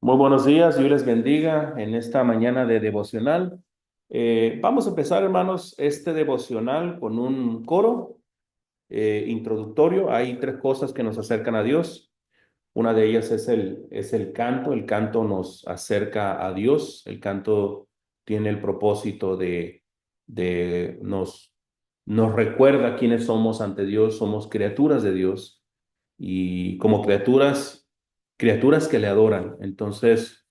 Muy buenos días, Dios les bendiga en esta mañana de devocional. Vamos a empezar, hermanos, este devocional con un coro introductorio. Hay tres cosas que nos acercan a Dios. Una de ellas es el canto. El canto nos acerca a Dios. El canto tiene el propósito de nos recuerda quiénes somos ante Dios. Somos criaturas de Dios y como criaturas que le adoran. Entonces,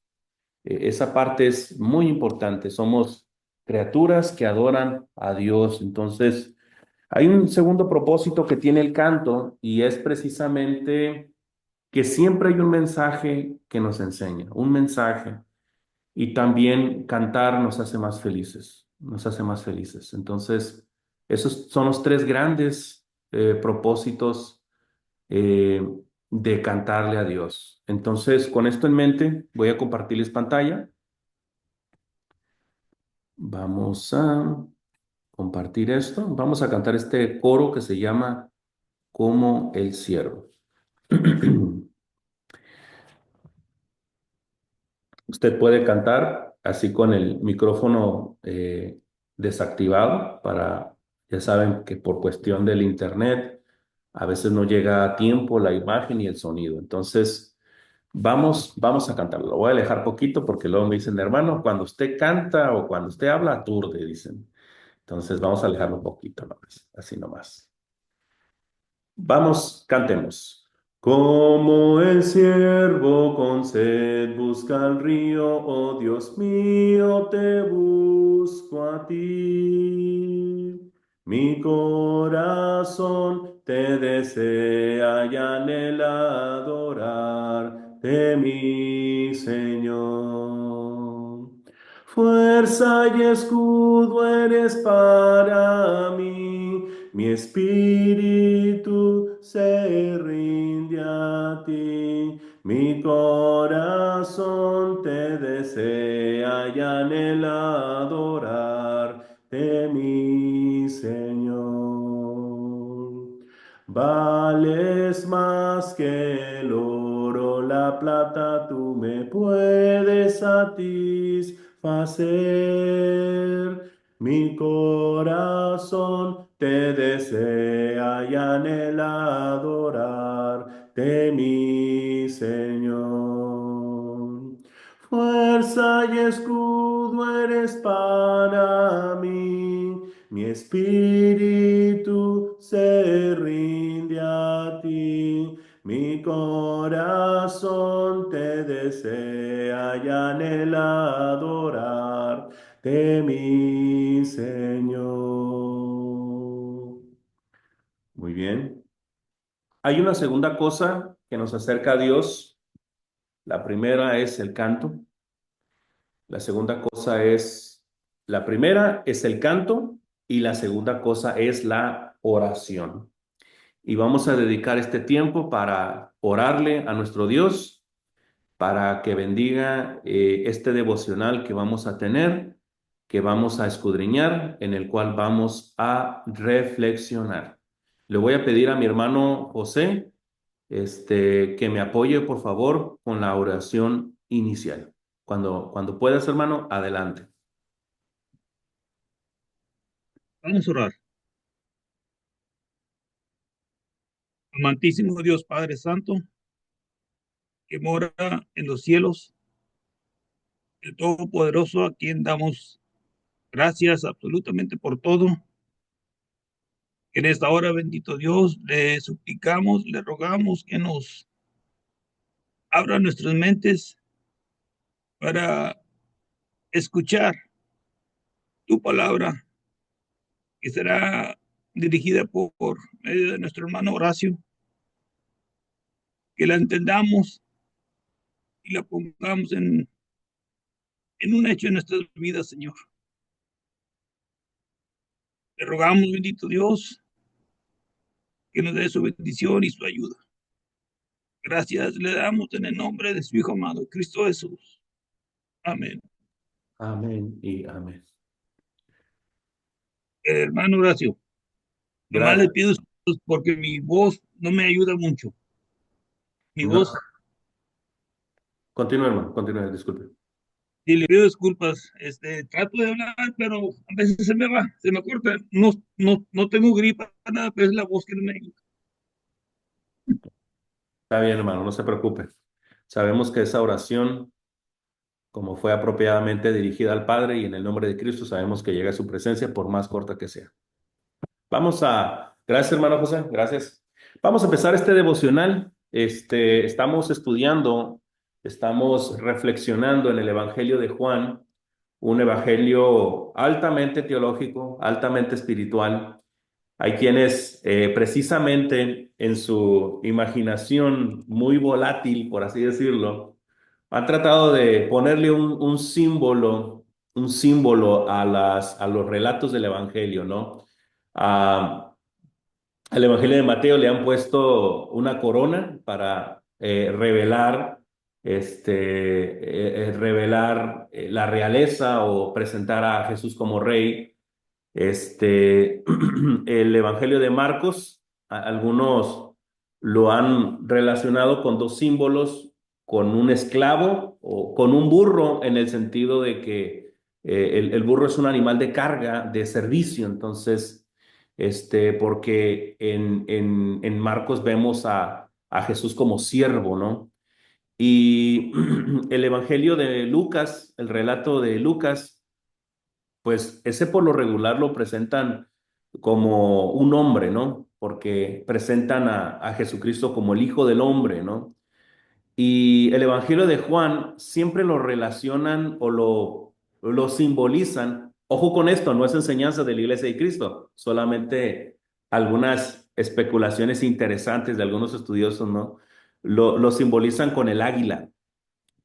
esa parte es muy importante. Somos criaturas que adoran a Dios. Entonces, hay un segundo propósito que tiene el canto y es precisamente que siempre hay un mensaje que nos enseña, un mensaje. Y también cantar nos hace más felices, nos hace más felices. Entonces, esos son los tres grandes propósitos eh, de cantarle a Dios. Entonces, con esto en mente, voy a compartirles pantalla. Vamos a compartir esto. Vamos a cantar este coro que se llama Como el siervo. Usted puede cantar así con el micrófono desactivado ya saben que por cuestión del internet a veces no llega a tiempo la imagen y el sonido. Entonces, vamos a cantarlo. Lo voy a alejar poquito porque luego me dicen, hermano, cuando usted canta o cuando usted habla, aturde, dicen. Entonces, vamos a alejarlo un poquito, nomás, así nomás. Vamos, cantemos. Como el siervo con sed busca el río, oh Dios mío, te busco a ti. Mi corazón te desea y anhela adorarte, mi Señor. Fuerza y escudo eres para mí, mi espíritu se rinde a ti, mi corazón te desea y anhela adorarte, mi Señor. Vales más que el oro, la plata, tú me puedes satisfacer. Mi corazón te desea y anhela adorarte, mi Señor. Fuerza y escudo eres para mí, mi espíritu se rinde a ti, mi corazón te desea y anhela adorarte, mi Señor. Muy bien. Hay una segunda cosa que nos acerca a Dios. La primera es el canto. La segunda cosa es, la primera es el canto y la segunda cosa es la oración. Y vamos a dedicar este tiempo para orarle a nuestro Dios, para que bendiga este devocional que vamos a tener, que vamos a escudriñar, en el cual vamos a reflexionar. Le voy a pedir a mi hermano José, que me apoye, por favor, con la oración inicial. Cuando puedas, hermano, adelante. Vamos a orar. Amantísimo Dios Padre Santo, que mora en los cielos, el Todopoderoso, a quien damos gracias absolutamente por todo. En esta hora, bendito Dios, le suplicamos, le rogamos que nos abra nuestras mentes para escuchar tu palabra, que será dirigida por medio de nuestro hermano Horacio, que la entendamos y la pongamos en un hecho en nuestras vidas, Señor. Le rogamos, bendito Dios, que nos dé su bendición y su ayuda. Gracias le damos en el nombre de su Hijo amado, Cristo Jesús. Amén. Amén y amén. Hermano Horacio, nomás le Gracias. pido excusas porque mi voz no me ayuda mucho. Mi No, voz Continúe, hermano, continúe, disculpe. Y le pido disculpas, trato de hablar, pero a veces se me va, se me corta. No tengo gripa, nada, pero es la voz que no me... Está bien, hermano, no se preocupe. Sabemos que esa oración, como fue apropiadamente dirigida al Padre y en el nombre de Cristo, sabemos que llega a su presencia por más corta que sea. Gracias, hermano José, gracias. Vamos a empezar este devocional. Estamos estudiando, estamos reflexionando en el Evangelio de Juan, un evangelio altamente teológico, altamente espiritual. Hay quienes precisamente en su imaginación muy volátil, por así decirlo, han tratado de ponerle un símbolo a los relatos del evangelio, ¿no? A, al Evangelio de Mateo le han puesto una corona para revelar la realeza o presentar a Jesús como rey. El Evangelio de Marcos, algunos lo han relacionado con dos símbolos, con un esclavo o con un burro, en el sentido de que el burro es un animal de carga, de servicio. Entonces, porque en Marcos vemos a Jesús como siervo, ¿no? Y el Evangelio de Lucas, el relato de Lucas, pues ese por lo regular lo presentan como un hombre, ¿no? Porque presentan a Jesucristo como el Hijo del Hombre, ¿no? Y el Evangelio de Juan siempre lo relacionan o lo simbolizan. Ojo con esto, no es enseñanza de la Iglesia de Cristo, solamente algunas especulaciones interesantes de algunos estudiosos, ¿no? Lo simbolizan con el águila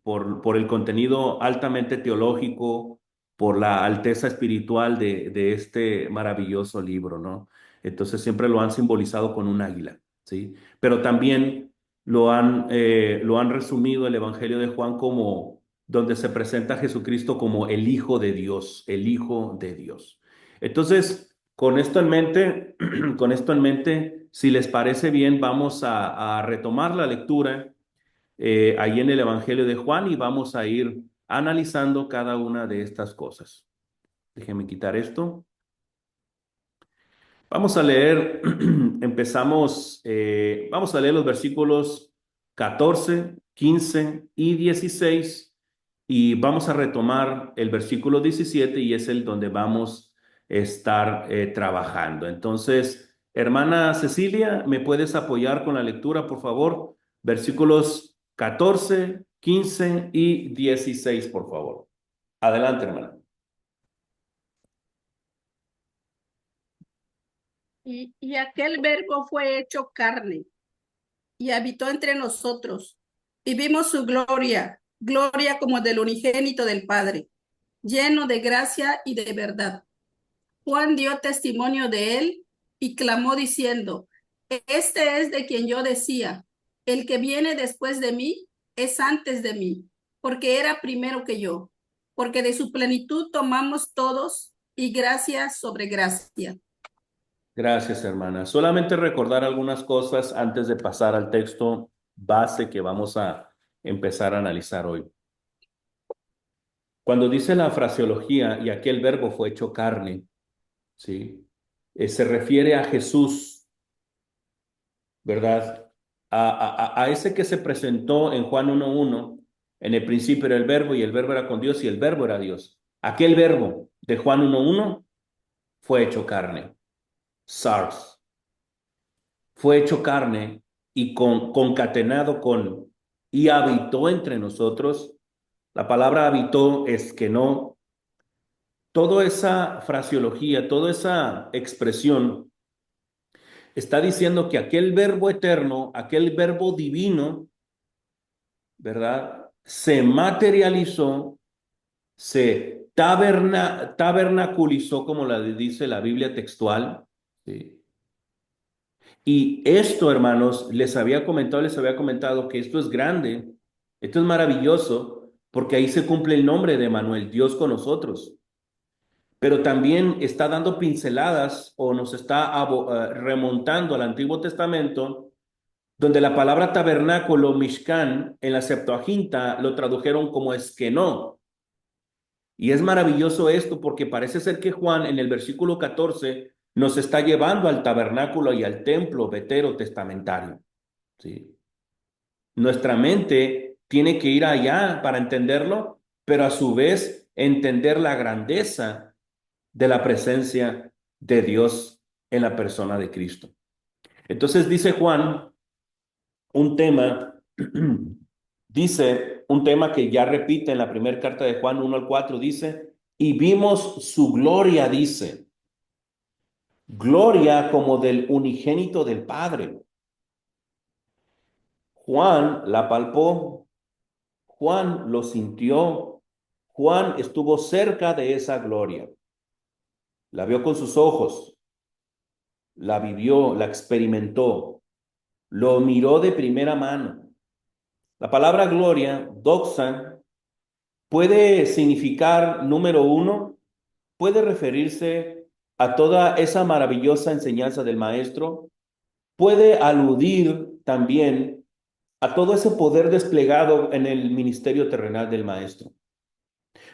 por el contenido altamente teológico, por la alteza espiritual de este maravilloso libro, ¿no? Entonces siempre lo han simbolizado con un águila, ¿sí? Pero también lo han resumido el Evangelio de Juan como donde se presenta a Jesucristo como el Hijo de Dios, el Hijo de Dios. Entonces, con esto en mente, con esto en mente, si les parece bien, vamos a retomar la lectura ahí en el Evangelio de Juan y vamos a ir analizando cada una de estas cosas. Déjenme quitar esto. Vamos a leer, vamos a leer los versículos 14, 15 y 16 y vamos a retomar el versículo 17 y es el donde vamos a estar trabajando. Entonces, hermana Cecilia, ¿me puedes apoyar con la lectura, por favor? Versículos 14, 15 y 16, por favor. Adelante, hermana. Y aquel verbo fue hecho carne y habitó entre nosotros, y vimos su gloria, gloria como del unigénito del Padre, lleno de gracia y de verdad. Juan dio testimonio de él y clamó diciendo: Este es de quien yo decía, el que viene después de mí es antes de mí, porque era primero que yo, porque de su plenitud tomamos todos y gracia sobre gracia. Gracias, hermana. Solamente recordar algunas cosas antes de pasar al texto base que vamos a empezar a analizar hoy. Cuando dice la fraseología y aquel verbo fue hecho carne, ¿sí? Se refiere a Jesús, ¿verdad? A ese que se presentó en Juan 1:1, en el principio era el verbo y el verbo era con Dios y el verbo era Dios. Aquel verbo de Juan 1:1 fue hecho carne. SARS. Fue hecho carne y concatenado con y habitó entre nosotros. La palabra habitó es que no. Toda esa fraseología, toda esa expresión está diciendo que aquel verbo eterno, aquel verbo divino, ¿verdad? Se materializó, se tabernaculizó, como la dice la Biblia textual, ¿sí? Y esto, hermanos, les había comentado que esto es grande, esto es maravilloso, porque ahí se cumple el nombre de Manuel, Dios con nosotros. Pero también está dando pinceladas o nos está remontando al Antiguo Testamento donde la palabra tabernáculo, Mishkan, en la Septuaginta lo tradujeron como esquenó. Y es maravilloso esto porque parece ser que Juan en el versículo 14 nos está llevando al tabernáculo y al templo veterotestamentario. ¿Sí? Nuestra mente tiene que ir allá para entenderlo, pero a su vez entender la grandeza de la presencia de Dios en la persona de Cristo. Entonces dice Juan un tema, dice un tema que ya repite en la primera carta de Juan 1 al 4, dice, y vimos su gloria, dice, gloria como del unigénito del Padre. Juan la palpó, Juan lo sintió, Juan estuvo cerca de esa gloria, la vio con sus ojos, la vivió, la experimentó, lo miró de primera mano. La palabra gloria, doxa, puede significar, número uno, puede referirse a toda esa maravillosa enseñanza del maestro, puede aludir también a todo ese poder desplegado en el ministerio terrenal del maestro.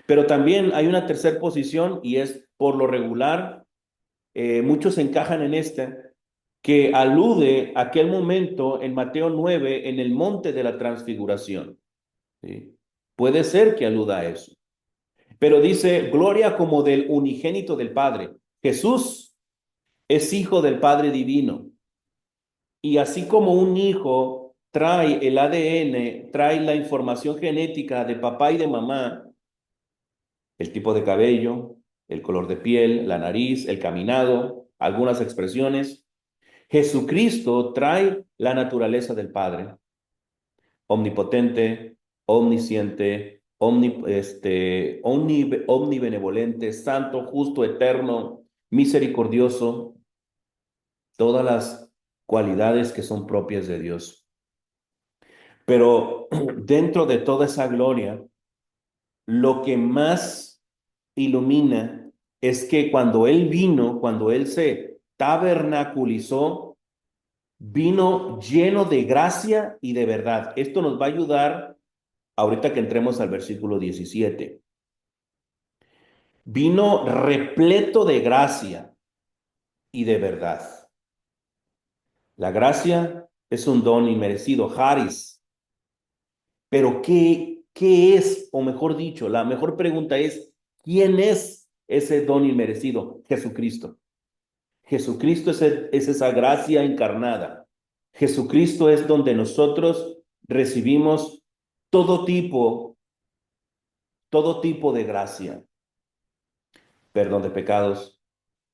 Pero también hay una tercera posición y es por lo regular, muchos encajan en esta, que alude a aquel momento en Mateo 9 en el monte de la transfiguración. ¿Sí? Puede ser que aluda a eso. Pero dice, gloria como del unigénito del Padre. Jesús es hijo del Padre divino. Y así como un hijo trae el ADN, trae la información genética de papá y de mamá, el tipo de cabello, el color de piel, la nariz, el caminado, algunas expresiones, Jesucristo trae la naturaleza del Padre, omnipotente, omnisciente, omnibenevolente, santo, justo, eterno, misericordioso, todas las cualidades que son propias de Dios. Pero dentro de toda esa gloria, lo que más ilumina es que cuando Él vino, cuando Él se tabernaculizó, vino lleno de gracia y de verdad. Esto nos va a ayudar ahorita que entremos al versículo 17. Vino repleto de gracia y de verdad. La gracia es un don inmerecido, charis. Pero ¿qué es? O mejor dicho, la mejor pregunta es, ¿quién es ese don inmerecido? Jesucristo. Jesucristo es esa gracia encarnada. Jesucristo es donde nosotros recibimos todo tipo de gracia. Perdón de pecados,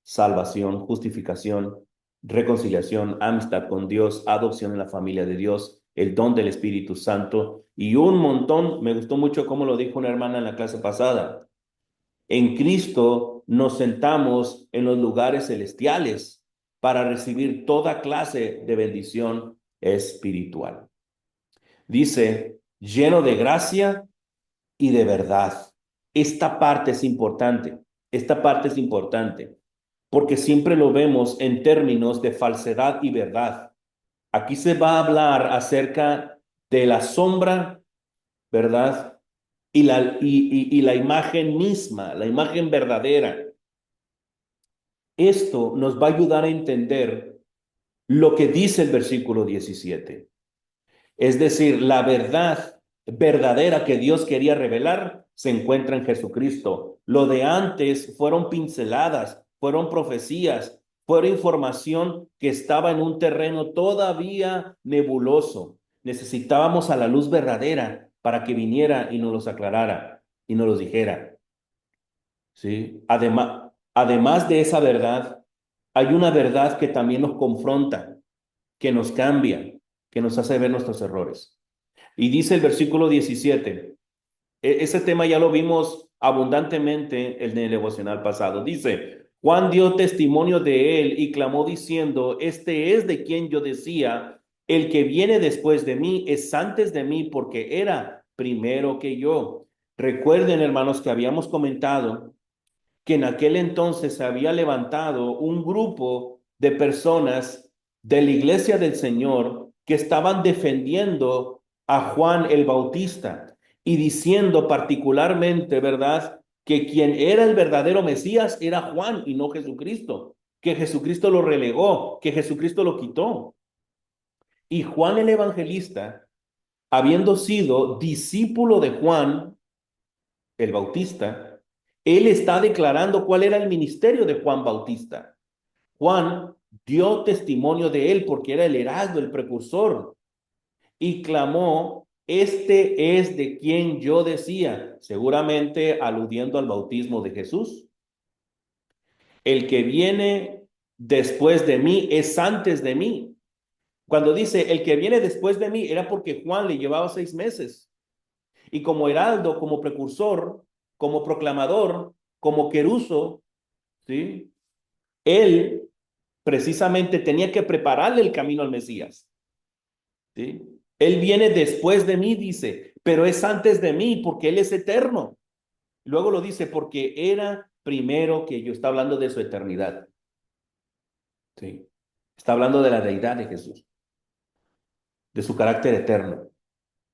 salvación, justificación, reconciliación, amistad con Dios, adopción en la familia de Dios, el don del Espíritu Santo y un montón. Me gustó mucho cómo lo dijo una hermana en la clase pasada. En Cristo nos sentamos en los lugares celestiales para recibir toda clase de bendición espiritual. Dice, lleno de gracia y de verdad. Esta parte es importante. Esta parte es importante porque siempre lo vemos en términos de falsedad y verdad. Aquí se va a hablar acerca de la sombra, ¿verdad? Y la imagen misma, la imagen verdadera. Esto nos va a ayudar a entender lo que dice el versículo 17. Es decir, la verdad verdadera que Dios quería revelar se encuentra en Jesucristo. Lo de antes fueron pinceladas, fueron profecías, fueron información que estaba en un terreno todavía nebuloso. Necesitábamos a la luz verdadera para que viniera y nos los aclarara y nos los dijera. ¿Sí? Además de esa verdad, hay una verdad que también nos confronta, que nos cambia, que nos hace ver nuestros errores. Y dice el versículo 17, ese tema ya lo vimos abundantemente en el devocional pasado. Dice, Juan dio testimonio de él y clamó diciendo, este es de quien yo decía, el que viene después de mí es antes de mí porque era primero que yo. Recuerden, hermanos, que habíamos comentado que en aquel entonces se había levantado un grupo de personas de la iglesia del Señor que estaban defendiendo a Juan el Bautista y diciendo particularmente, ¿verdad?, que quien era el verdadero Mesías era Juan y no Jesucristo, que Jesucristo lo relegó, que Jesucristo lo quitó. Y Juan el Evangelista, habiendo sido discípulo de Juan el Bautista, él está declarando cuál era el ministerio de Juan Bautista. Juan dio testimonio de él porque era el heraldo, el precursor, y clamó: este es de quien yo decía, seguramente aludiendo al bautismo de Jesús. El que viene después de mí es antes de mí. Cuando dice el que viene después de mí, era porque Juan le llevaba 6 meses. Y como heraldo, como precursor, como proclamador, como queruso, ¿sí?, él precisamente tenía que prepararle el camino al Mesías, ¿sí? Él viene después de mí, dice, pero es antes de mí porque él es eterno. Luego lo dice porque era primero que yo. Está hablando de su eternidad, ¿sí? Está hablando de la deidad de Jesús, de su carácter eterno.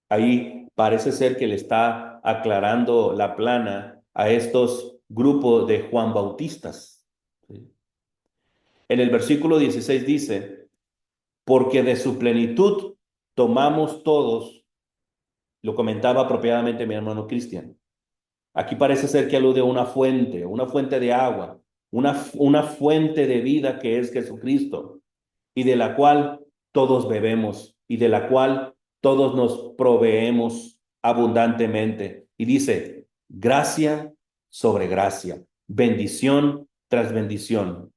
Ahí parece ser que le está aclarando la plana a estos grupos de Juan Bautistas, ¿sí? En el versículo 16 dice: porque de su plenitud tomamos todos. Lo comentaba apropiadamente mi hermano Cristian. Aquí parece ser que alude a una fuente de agua, una fuente de vida que es Jesucristo, y de la cual todos bebemos, y de la cual todos nos proveemos abundantemente. Y dice: gracia sobre gracia, bendición tras bendición.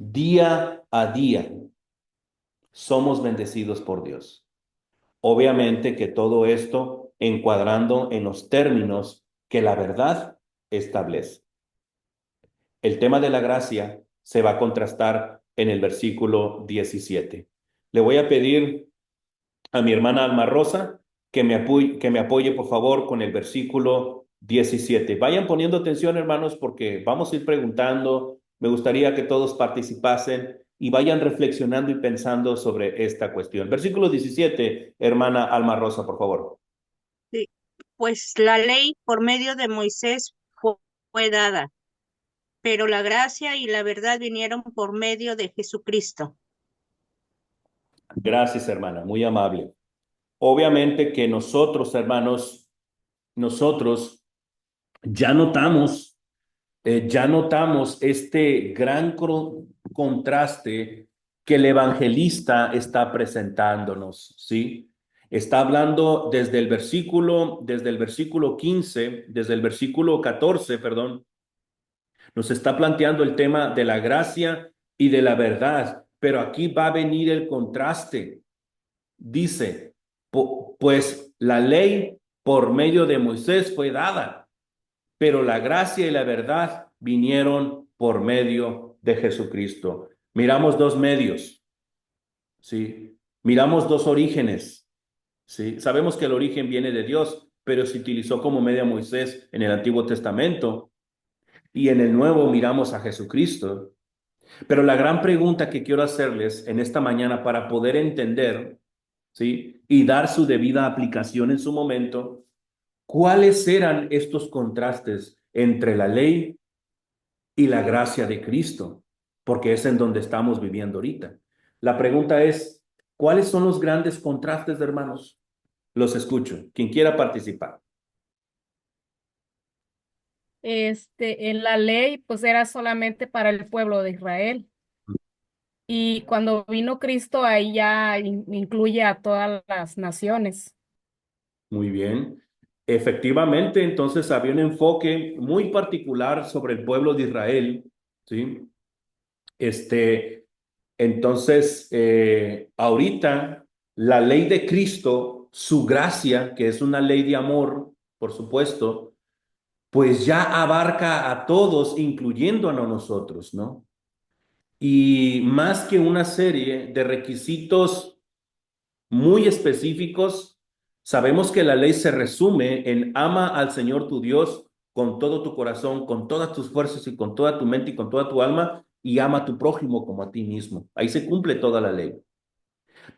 Día a día somos bendecidos por Dios. Obviamente que todo esto encuadrando en los términos que la verdad establece. El tema de la gracia se va a contrastar en el versículo 17. Le voy a pedir a mi hermana Alma Rosa que me apoye por favor con el versículo 17. Vayan poniendo atención, hermanos, porque vamos a ir preguntando. Me gustaría que todos participasen y vayan reflexionando y pensando sobre esta cuestión. Versículo 17, hermana Alma Rosa, por favor. Sí, pues la ley por medio de Moisés fue dada, pero la gracia y la verdad vinieron por medio de Jesucristo. Gracias, hermana, muy amable. Obviamente que nosotros, hermanos, nosotros ya notamos este gran contraste que el evangelista está presentándonos, ¿sí? Está hablando desde el versículo 15, desde el versículo 14, perdón, nos está planteando el tema de la gracia y de la verdad, pero aquí va a venir el contraste. Dice: pues la ley por medio de Moisés fue dada, pero la gracia y la verdad vinieron por medio de Jesucristo. Miramos dos medios, ¿sí? Miramos dos orígenes, ¿sí? Sabemos que el origen viene de Dios, pero se utilizó como medio a Moisés en el Antiguo Testamento, y en el Nuevo miramos a Jesucristo. Pero la gran pregunta que quiero hacerles en esta mañana para poder entender, ¿sí?, y dar su debida aplicación en su momento: ¿cuáles eran estos contrastes entre la ley y la gracia de Cristo? Porque es en donde estamos viviendo ahorita. La pregunta es: ¿cuáles son los grandes contrastes, hermanos? Los escucho. Quien quiera participar. En la ley, pues era solamente para el pueblo de Israel. Y cuando vino Cristo, ahí ya incluye a todas las naciones. Muy bien. Efectivamente, entonces había un enfoque muy particular sobre el pueblo de Israel, ¿sí? Entonces, ahorita la ley de Cristo, su gracia, que es una ley de amor, por supuesto, pues ya abarca a todos, incluyendo a nosotros, ¿no? Y más que una serie de requisitos muy específicos, sabemos que la ley se resume en: ama al Señor tu Dios con todo tu corazón, con todas tus fuerzas y con toda tu mente y con toda tu alma, y ama a tu prójimo como a ti mismo. Ahí se cumple toda la ley.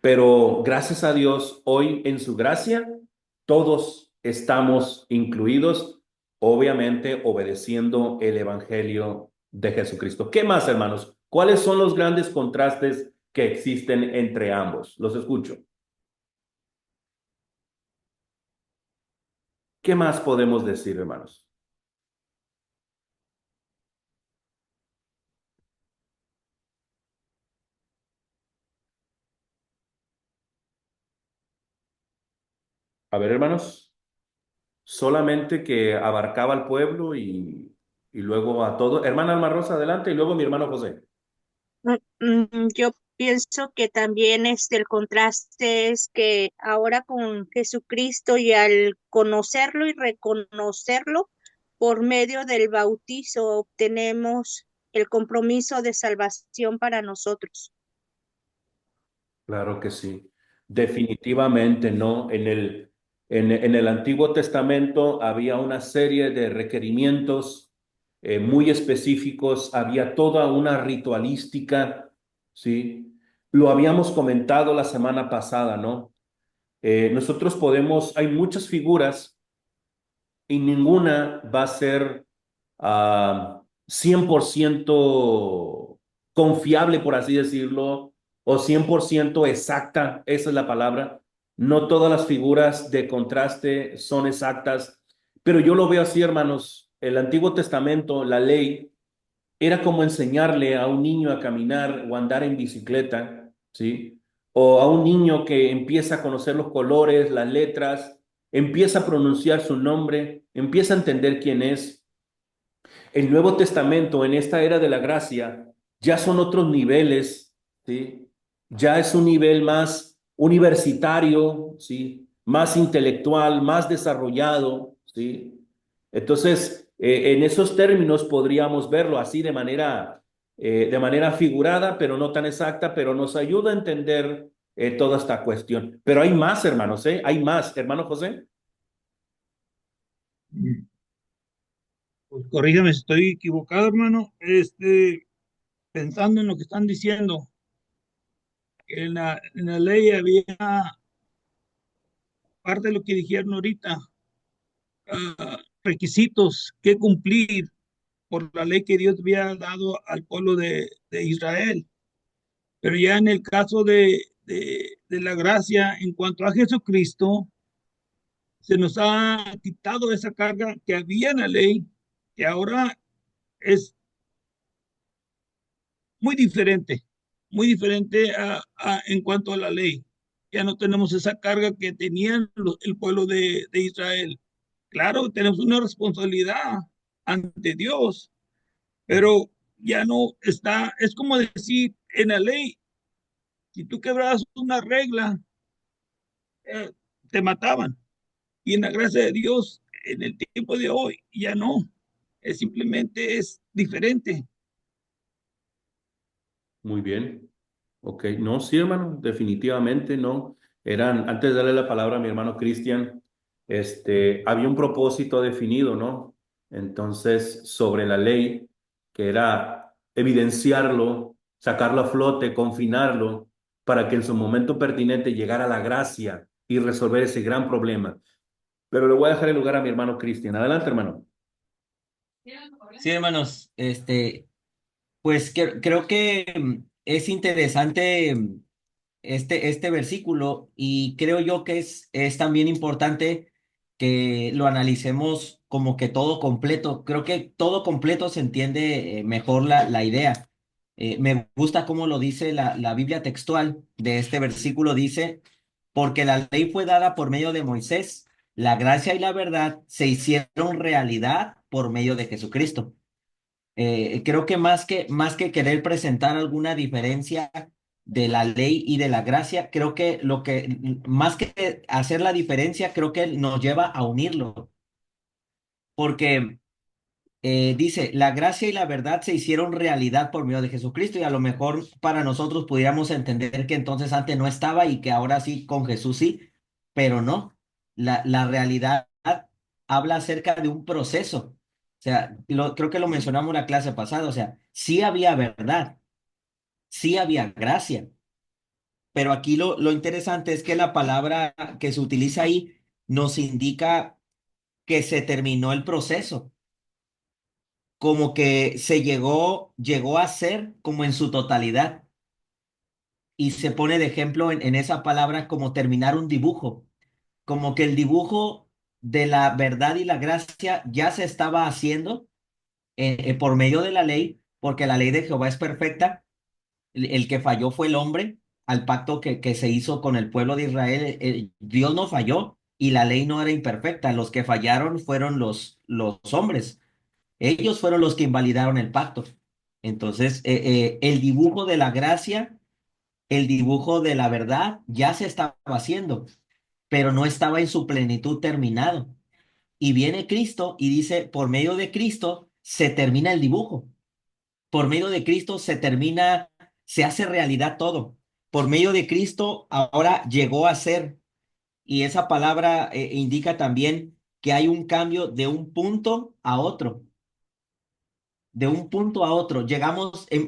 Pero gracias a Dios, hoy en su gracia, todos estamos incluidos, obviamente obedeciendo el Evangelio de Jesucristo. ¿Qué más, hermanos? ¿Cuáles son los grandes contrastes que existen entre ambos? Los escucho. ¿Qué más podemos decir, hermanos? A ver, hermanos, solamente que abarcaba al pueblo y luego a todo. Hermana Alma Rosa, adelante, y luego mi hermano José. Yo pienso que también el contraste es que ahora con Jesucristo y al conocerlo y reconocerlo por medio del bautizo obtenemos el compromiso de salvación para nosotros. Claro que sí, definitivamente no. En el Antiguo Testamento había una serie de requerimientos muy específicos, había toda una ritualística, ¿sí? Lo habíamos comentado la semana pasada, ¿no? Nosotros podemos, hay muchas figuras y ninguna va a ser 100% confiable, por así decirlo, o 100% exacta, esa es la palabra. No todas las figuras de contraste son exactas, pero yo lo veo así, hermanos. El Antiguo Testamento, la ley, era como enseñarle a un niño a caminar o andar en bicicleta, ¿sí? O a un niño que empieza a conocer los colores, las letras, empieza a pronunciar su nombre, empieza a entender quién es. El Nuevo Testamento, en esta era de la gracia, ya son otros niveles, ¿sí? Ya es un nivel más universitario, ¿sí? Más intelectual, más desarrollado, ¿sí? Entonces, en esos términos podríamos verlo así de manera figurada, pero no tan exacta, pero nos ayuda a entender toda esta cuestión. Pero hay más, hermanos, ¿eh? Hay más, hermano José. Pues corrígeme si estoy equivocado, hermano. Pensando en lo que están diciendo, que en la ley había parte de lo que dijeron ahorita, requisitos que cumplir por la ley que Dios había dado al pueblo de Israel. Pero ya en el caso de la gracia, en cuanto a Jesucristo, se nos ha quitado esa carga que había en la ley, que ahora es muy diferente en cuanto a la ley. Ya no tenemos esa carga que tenían el pueblo de Israel. Claro, tenemos una responsabilidad ante Dios, pero ya no está, es como decir, en la ley, si tú quebrabas una regla, eh, te mataban. Y en la gracia de Dios, en el tiempo de hoy, ya no. Simplemente es diferente. Muy bien. Ok, no, sí, hermano, definitivamente no. Antes de darle la palabra a mi hermano Cristian, había un propósito definido, ¿no? Entonces, sobre la ley, que era evidenciarlo, sacarlo a flote, confinarlo, para que en su momento pertinente llegara la gracia y resolver ese gran problema. Pero le voy a dejar el lugar a mi hermano Cristian. Adelante, hermano. Sí, hermanos, pues creo que es interesante este versículo y creo yo que es también importante que lo analicemos como que todo completo. Creo que todo completo se entiende mejor la idea. Me gusta cómo lo dice la Biblia textual de este versículo. Dice, porque la ley fue dada por medio de Moisés, la gracia y la verdad se hicieron realidad por medio de Jesucristo. Creo que más que querer presentar alguna diferencia de la ley y de la gracia, creo que más que hacer la diferencia, creo que nos lleva a unirlo, porque dice, la gracia y la verdad se hicieron realidad por medio de Jesucristo y a lo mejor para nosotros pudiéramos entender que entonces antes no estaba y que ahora sí con Jesús sí, pero no, la realidad habla acerca de un proceso. O sea, creo que lo mencionamos la clase pasada, o sea, sí había verdad, sí había gracia, pero aquí lo interesante es que la palabra que se utiliza ahí nos indica que se terminó el proceso, como que llegó a ser como en su totalidad. Y se pone de ejemplo en esa palabra como terminar un dibujo, como que el dibujo de la verdad y la gracia ya se estaba haciendo por medio de la ley, porque la ley de Jehová es perfecta. El que falló fue el hombre al pacto que se hizo con el pueblo de Israel. Dios no falló y la ley no era imperfecta. Los que fallaron fueron los hombres. Ellos fueron los que invalidaron el pacto. Entonces, el dibujo de la gracia, el dibujo de la verdad ya se estaba haciendo, pero no estaba en su plenitud terminado. Y viene Cristo y dice, por medio de Cristo se termina el dibujo. Por medio de Cristo se termina, se hace realidad todo. Por medio de Cristo ahora llegó a ser. Y esa palabra indica también que hay un cambio de un punto a otro. De un punto a otro.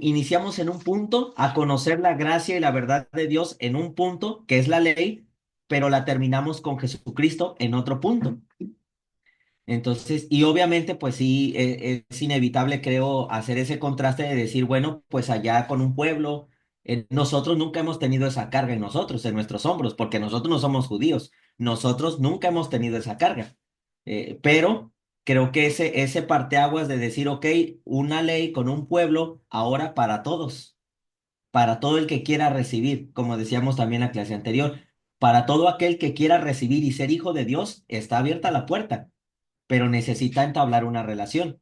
Iniciamos en un punto a conocer la gracia y la verdad de Dios en un punto, que es la ley, pero la terminamos con Jesucristo en otro punto. Entonces, y obviamente, pues sí, es inevitable, creo, hacer ese contraste de decir, bueno, pues allá con un pueblo, nosotros nunca hemos tenido esa carga en nosotros, en nuestros hombros, porque nosotros no somos judíos, nosotros nunca hemos tenido esa carga. Pero creo que ese parteaguas de decir, ok, una ley con un pueblo, ahora para todos, para todo el que quiera recibir, como decíamos también en la clase anterior, para todo aquel que quiera recibir y ser hijo de Dios, está abierta la puerta, pero necesita entablar una relación.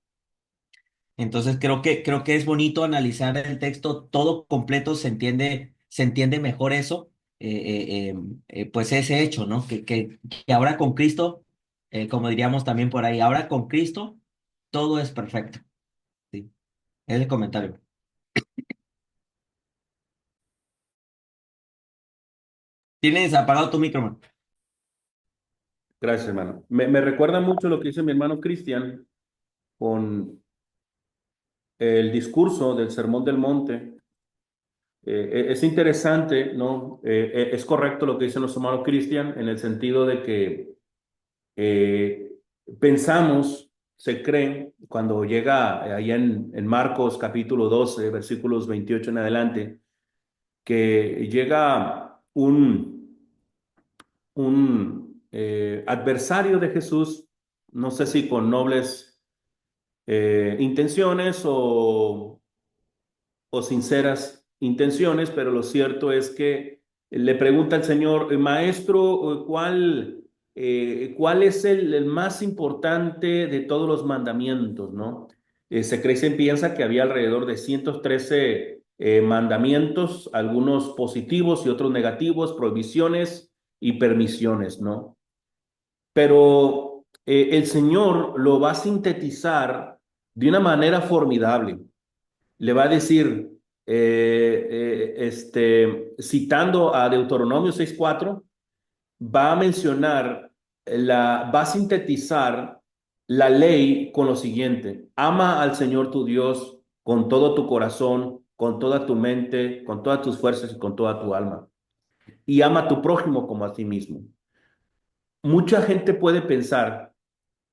Entonces creo que es bonito analizar el texto todo completo, se entiende mejor eso, pues ese hecho, ¿no? Que ahora con Cristo, como diríamos también por ahí, ahora con Cristo todo es perfecto. Sí, es el comentario. Tienes apagado tu micrófono. Gracias, hermano. Me recuerda mucho lo que dice mi hermano Cristian con el discurso del Sermón del Monte. Es interesante, ¿no? Es correcto lo que dice nuestro hermano Cristian en el sentido de que eh, pensamos, se cree, cuando llega ahí en Marcos capítulo 12, versículos 28 en adelante, que llega un adversario de Jesús, no sé si con nobles intenciones o sinceras intenciones, pero lo cierto es que le pregunta al Señor, maestro, ¿cuál es el más importante de todos los mandamientos, ¿no? Se piensa que había alrededor de 113 mandamientos, algunos positivos y otros negativos, prohibiciones y permisiones, ¿no? Pero el Señor lo va a sintetizar de una manera formidable. Le va a decir, citando a Deuteronomio 6:4, va a mencionar, va a sintetizar la ley con lo siguiente: ama al Señor tu Dios con todo tu corazón, con toda tu mente, con todas tus fuerzas y con toda tu alma. Y ama a tu prójimo como a ti mismo. Mucha gente puede pensar,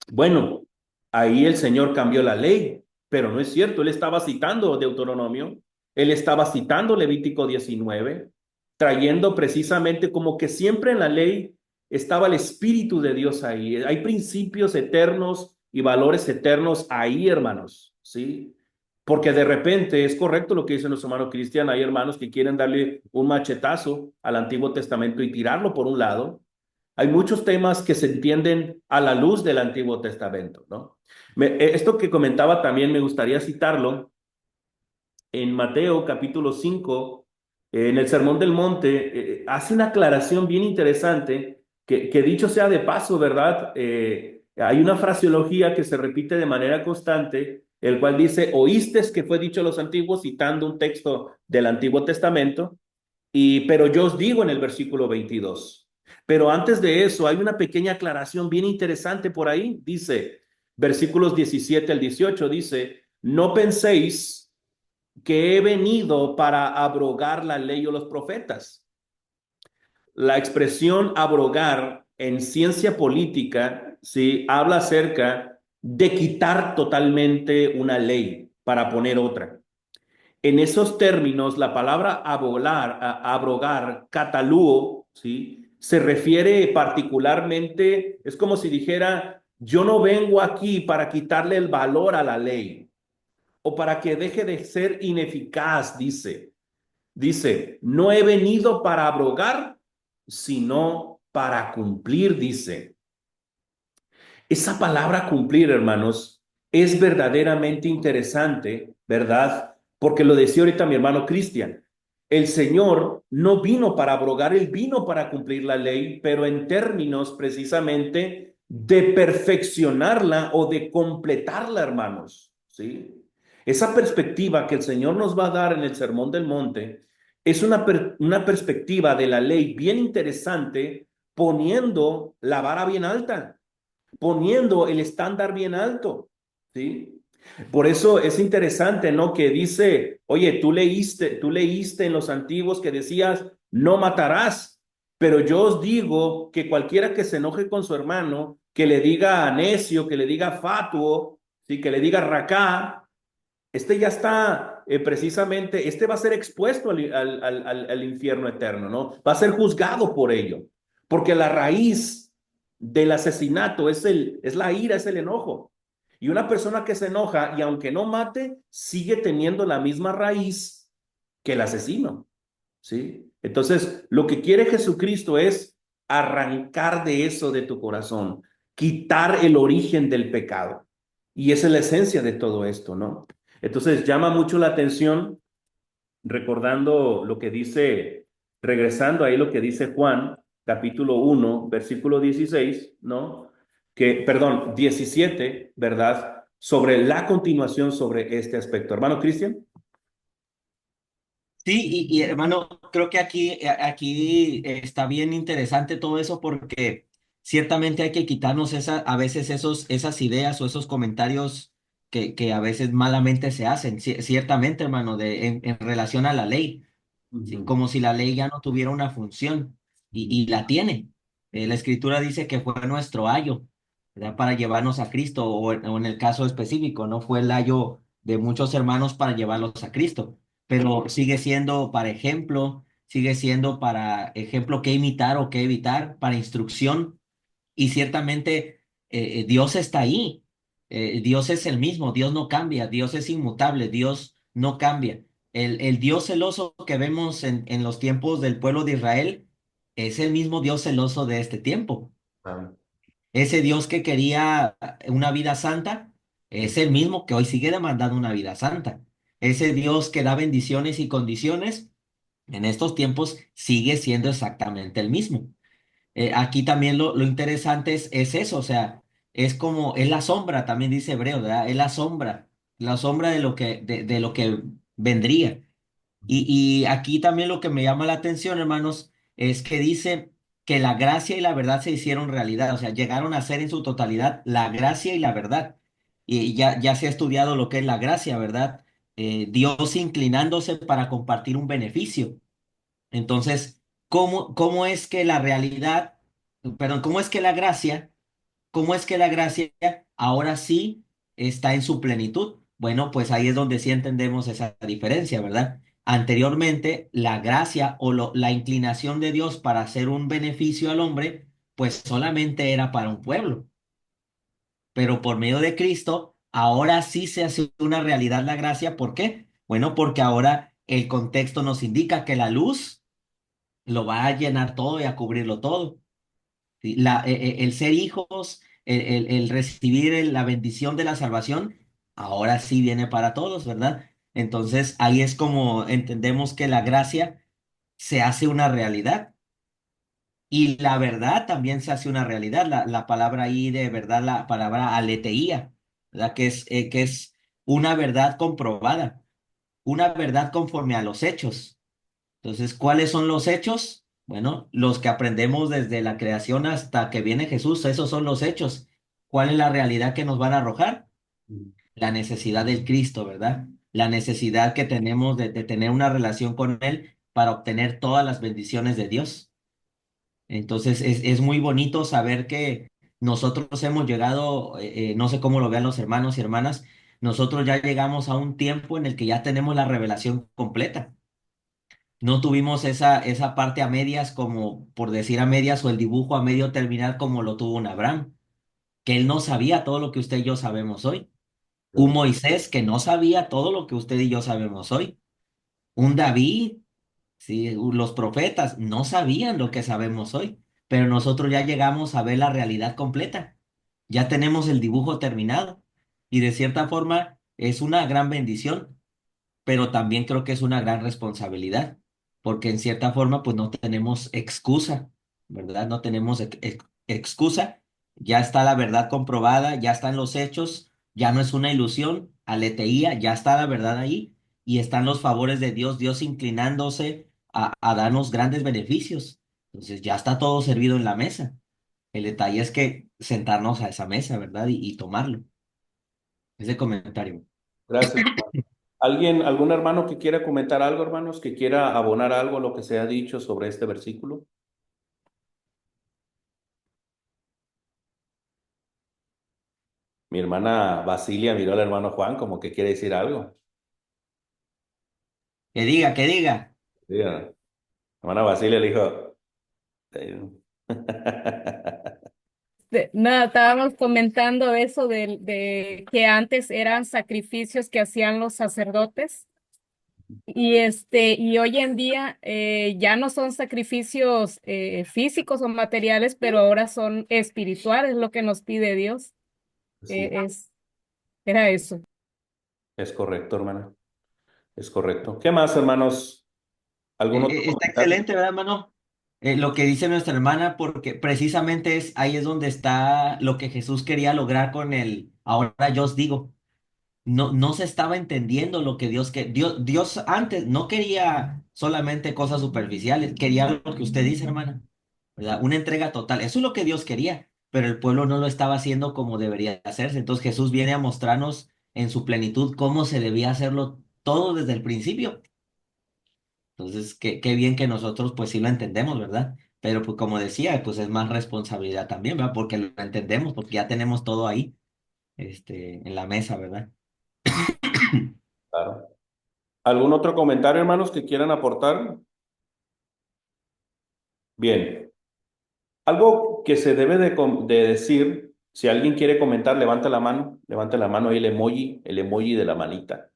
bueno, ahí el Señor cambió la ley, pero no es cierto. Él estaba citando Deuteronomio, él estaba citando Levítico 19, trayendo precisamente como que siempre en la ley estaba el Espíritu de Dios ahí. Hay principios eternos y valores eternos ahí, hermanos, ¿sí? Porque de repente es correcto lo que dice nuestro hermano Cristian. Hay hermanos que quieren darle un machetazo al Antiguo Testamento y tirarlo por un lado. Hay muchos temas que se entienden a la luz del Antiguo Testamento, ¿no? Esto que comentaba también me gustaría citarlo en Mateo capítulo 5, en el Sermón del Monte, hace una aclaración bien interesante que dicho sea de paso, ¿verdad? Hay una fraseología que se repite de manera constante, el cual dice, oíste que fue dicho a los antiguos, citando un texto del Antiguo Testamento, pero yo os digo en el versículo 22. Pero antes de eso, hay una pequeña aclaración bien interesante por ahí. Dice, versículos 17 al 18, dice, no penséis que he venido para abrogar la ley o los profetas. la expresión abrogar en ciencia política, ¿sí? Habla acerca de quitar totalmente una ley para poner otra. En esos términos, la palabra abrogar, catalúo, ¿sí? Se refiere particularmente, es como si dijera, yo no vengo aquí para quitarle el valor a la ley o para que deje de ser ineficaz, dice. Dice, no he venido para abrogar, sino para cumplir, dice. Esa palabra cumplir, hermanos, es verdaderamente interesante, ¿verdad? Porque lo decía ahorita mi hermano Cristian. El Señor no vino para abrogar, Él vino para cumplir la ley, pero en términos precisamente de perfeccionarla o de completarla, hermanos, ¿sí? Esa perspectiva que el Señor nos va a dar en el Sermón del Monte es una perspectiva de la ley bien interesante, poniendo la vara bien alta, poniendo el estándar bien alto, ¿sí? Por eso es interesante, ¿no? Que dice, oye, tú leíste en los antiguos que decías, no matarás, pero yo os digo que cualquiera que se enoje con su hermano, que le diga necio, que le diga fatuo, ¿sí? Que le diga racá, este ya está precisamente, este va a ser expuesto al infierno eterno, ¿no? Va a ser juzgado por ello, porque la raíz del asesinato es la ira, es el enojo. Y una persona que se enoja y aunque no mate, sigue teniendo la misma raíz que el asesino, ¿sí? Entonces, lo que quiere Jesucristo es arrancar de eso de tu corazón, quitar el origen del pecado. Y esa es la esencia de todo esto, ¿no? Entonces, llama mucho la atención, recordando lo que dice, regresando ahí lo que dice Juan, capítulo 1 versículo 16, ¿no? Perdón, 17, ¿verdad? Sobre la continuación sobre este aspecto. Hermano Cristian. Sí, hermano, creo que aquí está bien interesante todo eso porque ciertamente hay que quitarnos a veces esas ideas o esos comentarios que a veces malamente se hacen. Ciertamente, hermano, en relación a la ley, ¿sí? Ujú. Como si la ley ya no tuviera una función y la tiene. La Escritura dice que fue nuestro ayo, ¿verdad? Para llevarnos a Cristo o en el caso específico, no fue el ayo de muchos hermanos para llevarlos a Cristo, pero sigue siendo para ejemplo, sigue siendo para ejemplo que imitar o que evitar, para instrucción y ciertamente Dios está ahí. Dios es el mismo, Dios no cambia, Dios es inmutable, Dios no cambia. El Dios celoso que vemos en los tiempos del pueblo de Israel es el mismo Dios celoso de este tiempo. Ah, Ese Dios que quería una vida santa es el mismo que hoy sigue demandando una vida santa. Ese Dios que da bendiciones y condiciones en estos tiempos sigue siendo exactamente el mismo. Aquí también lo interesante es eso, o sea, es la sombra, también dice Hebreo, ¿verdad? Es la sombra de lo que vendría. Y aquí también lo que me llama la atención, hermanos, es que dice que la gracia y la verdad se hicieron realidad, o sea, llegaron a ser en su totalidad la gracia y la verdad. Y ya se ha estudiado lo que es la gracia, ¿verdad? Dios inclinándose para compartir un beneficio. Entonces, ¿cómo es que la realidad, perdón, cómo es que la gracia ahora sí está en su plenitud? Bueno, pues ahí es donde sí entendemos esa diferencia, ¿verdad? Anteriormente, la gracia o la inclinación de Dios para hacer un beneficio al hombre, pues solamente era para un pueblo, pero por medio de Cristo, ahora sí se hace una realidad la gracia. ¿Por qué? Bueno, porque ahora el contexto nos indica que la luz lo va a llenar todo y a cubrirlo todo. ¿Sí? El ser hijos, el recibir la bendición de la salvación, ahora sí viene para todos, ¿verdad? Entonces ahí es como entendemos que la gracia se hace una realidad y la verdad también se hace una realidad. La palabra ahí de verdad, la palabra aletheía, ¿verdad? Que es una verdad comprobada, una verdad conforme a los hechos. Entonces, ¿cuáles son los hechos? Bueno, los que aprendemos desde la creación hasta que viene Jesús, esos son los hechos. ¿Cuál es la realidad que nos van a arrojar? La necesidad del Cristo, ¿verdad? La necesidad que tenemos de tener una relación con Él para obtener todas las bendiciones de Dios. Entonces es muy bonito saber que nosotros hemos llegado, no sé cómo lo vean los hermanos y hermanas, nosotros ya llegamos a un tiempo en el que ya tenemos la revelación completa. No tuvimos esa parte a medias, como por decir a medias, o el dibujo a medio terminar como lo tuvo un Abraham, que él no sabía todo lo que usted y yo sabemos hoy. Un Moisés que no sabía todo lo que usted y yo sabemos hoy. Un David, sí, los profetas no sabían lo que sabemos hoy, pero nosotros ya llegamos a ver la realidad completa. Ya tenemos el dibujo terminado y de cierta forma es una gran bendición, pero también creo que es una gran responsabilidad, porque en cierta forma pues no tenemos excusa, ¿verdad? No tenemos excusa, ya está la verdad comprobada, ya están los hechos, ya no es una ilusión, aleteía, ya está la verdad ahí y están los favores de Dios, Dios inclinándose a darnos grandes beneficios. Entonces ya está todo servido en la mesa. El detalle es que sentarnos a esa mesa, ¿verdad? Y tomarlo. Ese comentario. Gracias. ¿Algún hermano que quiera comentar algo, hermanos, que quiera abonar algo a lo que se ha dicho sobre este versículo? Mi hermana Basilia miró al hermano Juan como que quiere decir algo. Que diga, que diga. Sí, la hermana Basilia le dijo, eh, Nada, estábamos comentando eso de que antes eran sacrificios que hacían los sacerdotes y hoy en día ya no son sacrificios físicos o materiales, pero ahora son espirituales, lo que nos pide Dios. sí, Era eso. es correcto, hermana. Es correcto. ¿Qué más, hermanos? ¿Algún otro Está comentario? excelente, ¿verdad, hermano? Lo que dice nuestra hermana, porque precisamente ahí es donde está lo que Jesús quería lograr con el, ahora yo os digo, no se estaba entendiendo lo que Dios antes no quería solamente cosas superficiales, quería lo que usted dice, hermana, ¿verdad? Una entrega total, eso es lo que Dios quería, pero el pueblo no lo estaba haciendo como debería hacerse, entonces Jesús viene a mostrarnos en su plenitud cómo se debía hacerlo todo desde el principio. Entonces, qué bien que nosotros pues sí lo entendemos, ¿verdad? Pero pues como decía, pues es más responsabilidad también, ¿verdad? Porque lo entendemos, porque ya tenemos todo ahí, en la mesa, ¿verdad? Claro. ¿Algún otro comentario, hermanos, que quieran aportar? Bien. Algo que se debe de decir, si alguien quiere comentar, levante la mano y el emoji de la manita.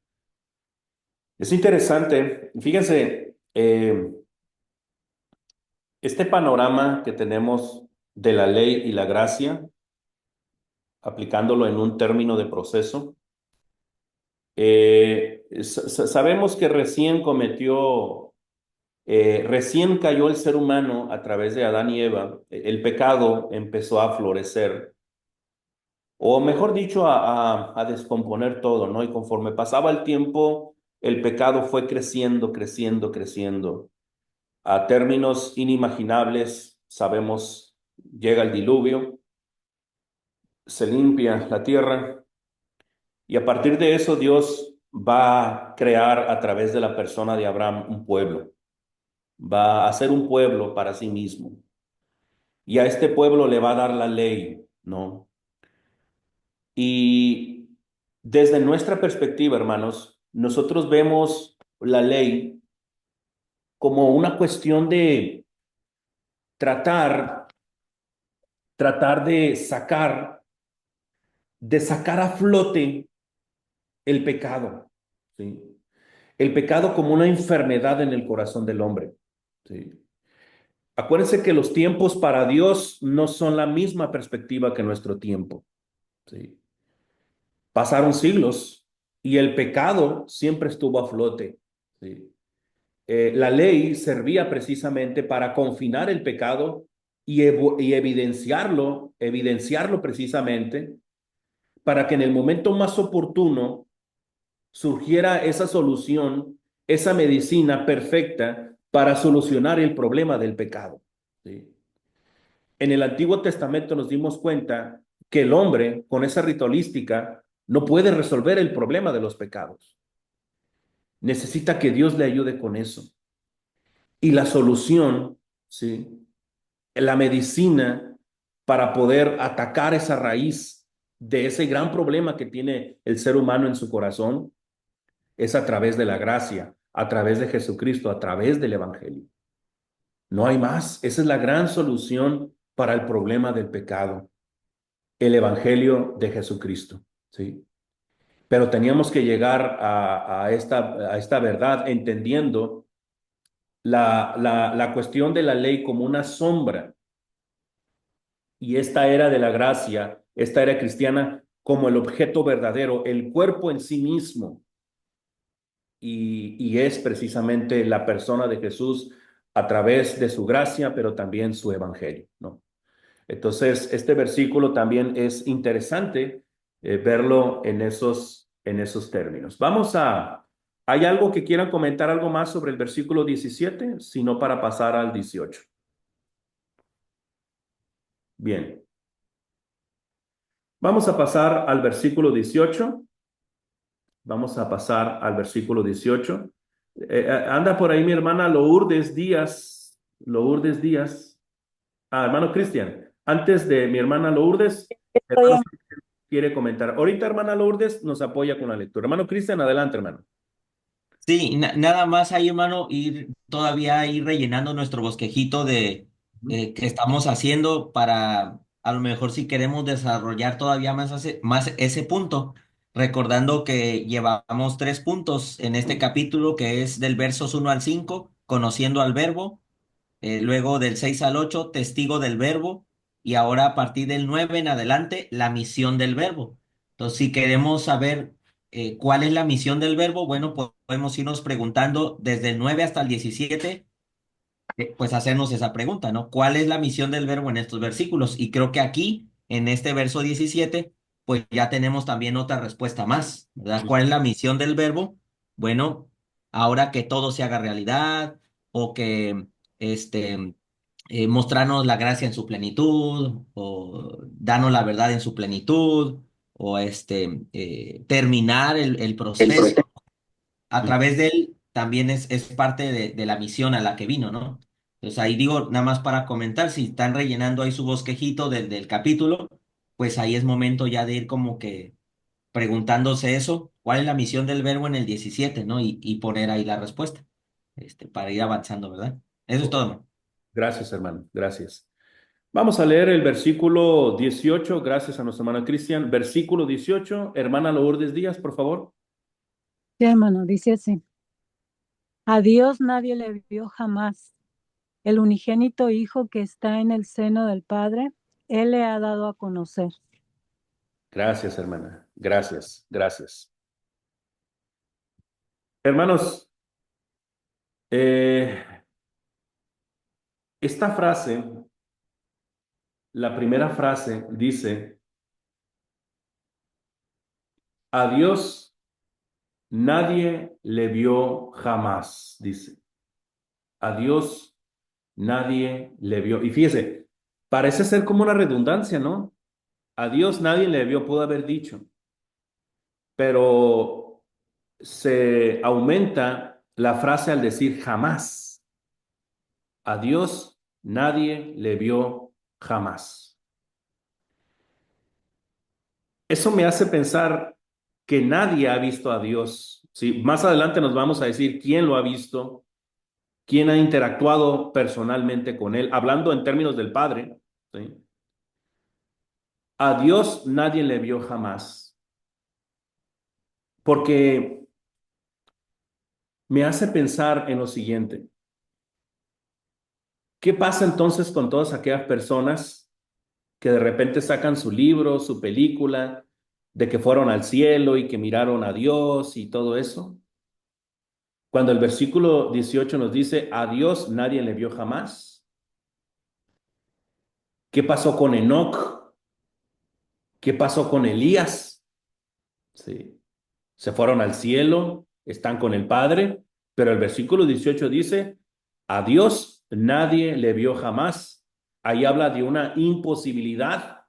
Es interesante, fíjense, este panorama que tenemos de la ley y la gracia, aplicándolo en un término de proceso, sabemos que recién cayó el ser humano a través de Adán y Eva, el pecado empezó a florecer, o mejor dicho, a descomponer todo, ¿no? Y conforme pasaba el tiempo, el pecado fue creciendo, creciendo, creciendo, a términos inimaginables. Sabemos, llega el diluvio, se limpia la tierra, y a partir de eso Dios va a crear a través de la persona de Abraham un pueblo, va a hacer un pueblo para sí mismo, y a este pueblo le va a dar la ley, ¿no? Y desde nuestra perspectiva, hermanos, nosotros vemos la ley como una cuestión de tratar, tratar de sacar a flote el pecado, ¿sí? El pecado como una enfermedad en el corazón del hombre, ¿sí? Acuérdense que los tiempos para Dios no son la misma perspectiva que nuestro tiempo, ¿sí? Pasaron siglos y el pecado siempre estuvo a flote, ¿sí? La ley servía precisamente para confinar el pecado y evidenciarlo precisamente para que en el momento más oportuno surgiera esa solución, esa medicina perfecta para solucionar el problema del pecado, ¿sí? En el Antiguo Testamento nos dimos cuenta que el hombre con esa ritualística no puede resolver el problema de los pecados. Necesita que Dios le ayude con eso. Y la solución, ¿sí?, la medicina para poder atacar esa raíz de ese gran problema que tiene el ser humano en su corazón es a través de la gracia, a través de Jesucristo, a través del Evangelio. No hay más. Esa es la gran solución para el problema del pecado, el Evangelio de Jesucristo, ¿sí? Pero teníamos que llegar a esta verdad entendiendo la cuestión de la ley como una sombra y esta era de la gracia, esta era cristiana como el objeto verdadero, el cuerpo en sí mismo. Y es precisamente la persona de Jesús a través de su gracia, pero también su evangelio, ¿no? Entonces, este versículo también es interesante verlo en esos términos. ¿Hay algo que quieran comentar algo más sobre el versículo 17? Si no, para pasar al 18. Bien. Vamos a pasar al versículo 18. Vamos a pasar al versículo 18. Anda por ahí mi hermana Lourdes Díaz. Lourdes Díaz. Hermano Cristian, antes de mi hermana Lourdes, Estoy hermano quiere comentar. Ahorita hermana Lourdes nos apoya con la lectura. Hermano Cristian, adelante, hermano. Sí, nada más ahí, hermano, todavía ir rellenando nuestro bosquejito de que estamos haciendo para, a lo mejor si queremos desarrollar todavía más ese punto, recordando que llevamos 3 puntos en este capítulo, que es del versos 1 al 5, conociendo al verbo, luego del 6 al 8, testigo del verbo, y ahora a partir del 9 en adelante, la misión del verbo. Entonces, si queremos saber cuál es la misión del verbo, bueno, pues podemos irnos preguntando desde el 9 hasta el 17, pues hacernos esa pregunta, ¿no? ¿Cuál es la misión del verbo en estos versículos? Y creo que aquí, en este verso 17, pues ya tenemos también otra respuesta más, ¿verdad? ¿Cuál es la misión del verbo? Bueno, ahora que todo se haga realidad o que este, mostrarnos la gracia en su plenitud o darnos la verdad en su plenitud o terminar el proceso a través de él también es parte de la misión a la que vino, ¿no? Entonces ahí digo, nada más para comentar, si están rellenando ahí su bosquejito del capítulo, pues ahí es momento ya de ir como que preguntándose eso, ¿cuál es la misión del verbo en el 17, ¿no? Y poner ahí la respuesta, para ir avanzando, ¿verdad? Eso es todo, ¿no? Gracias, hermano. Gracias. Vamos a leer el versículo 18. Gracias a nuestra hermana Cristian. Versículo 18. Hermana Lourdes Díaz, por favor. Sí, hermano, dice así. A Dios nadie le vio jamás. El unigénito Hijo que está en el seno del Padre, Él le ha dado a conocer. Gracias, hermana. Gracias, gracias. Hermanos, esta frase, la primera frase dice, a Dios nadie le vio jamás, dice. A Dios nadie le vio. Y fíjese, parece ser como una redundancia, ¿no? A Dios nadie le vio, pudo haber dicho. Pero se aumenta la frase al decir jamás. A Dios nadie le vio jamás. Eso me hace pensar que nadie ha visto a Dios. ¿Sí? Más adelante nos vamos a decir quién lo ha visto, quién ha interactuado personalmente con él, hablando en términos del Padre. ¿Sí? A Dios nadie le vio jamás. Porque me hace pensar en lo siguiente. ¿Qué pasa entonces con todas aquellas personas que de repente sacan su libro, su película, de que fueron al cielo y que miraron a Dios y todo eso? Cuando el versículo 18 nos dice, a Dios nadie le vio jamás. ¿Qué pasó con Enoc? ¿Qué pasó con Elías? Sí. Se fueron al cielo, están con el Padre, pero el versículo 18 dice, a Dios nadie le vio jamás. Ahí habla de una imposibilidad.